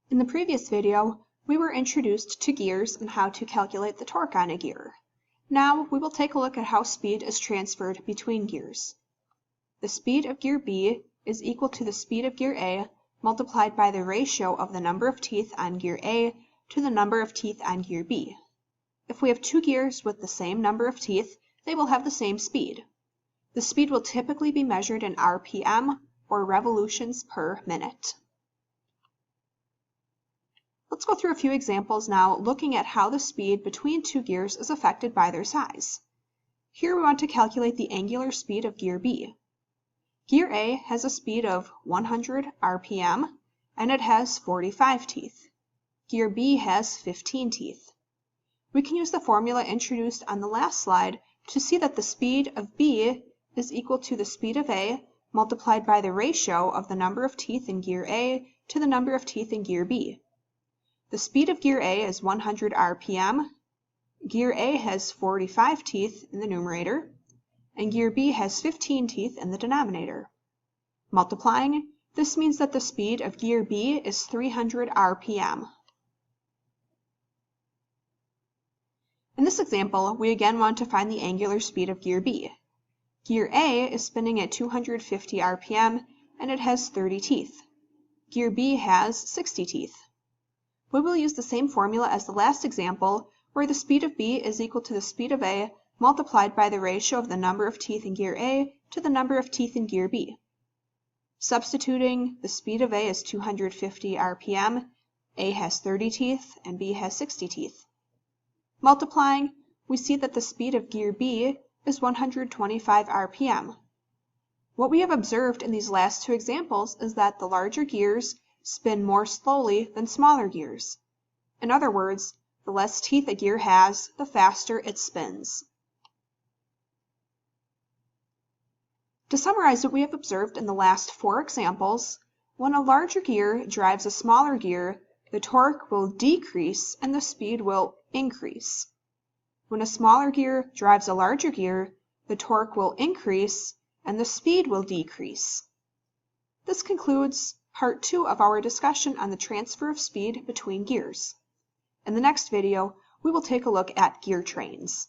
In the previous video, we were introduced to gears and how to calculate the torque on a gear. Now we will take a look at how speed is transferred between gears. The speed of gear B is equal to the speed of gear A multiplied by the ratio of the number of teeth on gear A to the number of teeth on gear B. If we have two gears with the same number of teeth, they will have the same speed. The speed will typically be measured in RPM, or revolutions per minute. Let's go through a few examples now, looking at how the speed between two gears is affected by their size. Here we want to calculate the angular speed of gear B. Gear A has a speed of 100 RPM, and it has 45 teeth. Gear B has 15 teeth. We can use the formula introduced on the last slide to see that the speed of B is equal to the speed of A multiplied by the ratio of the number of teeth in gear A to the number of teeth in gear B. The speed of gear A is 100 RPM, gear A has 45 teeth in the numerator, and gear B has 15 teeth in the denominator. Multiplying, this means that the speed of gear B is 300 RPM. In this example, we again want to find the angular speed of gear B. Gear A is spinning at 250 RPM and it has 30 teeth. Gear B has 60 teeth. We will use the same formula as the last example, where the speed of B is equal to the speed of A multiplied by the ratio of the number of teeth in gear A to the number of teeth in gear B. Substituting, the speed of A is 250 RPM, A has 30 teeth, and B has 60 teeth. Multiplying, we see that the speed of gear B is 125 RPM. What we have observed in these last two examples is that the larger gears spin more slowly than smaller gears. In other words, the less teeth a gear has, the faster it spins. To summarize what we have observed in the last four examples, when a larger gear drives a smaller gear, the torque will decrease and the speed will increase. When a smaller gear drives a larger gear, the torque will increase and the speed will decrease. This concludes Part 2 of our discussion on the transfer of speed between gears. In the next video, we will take a look at gear trains.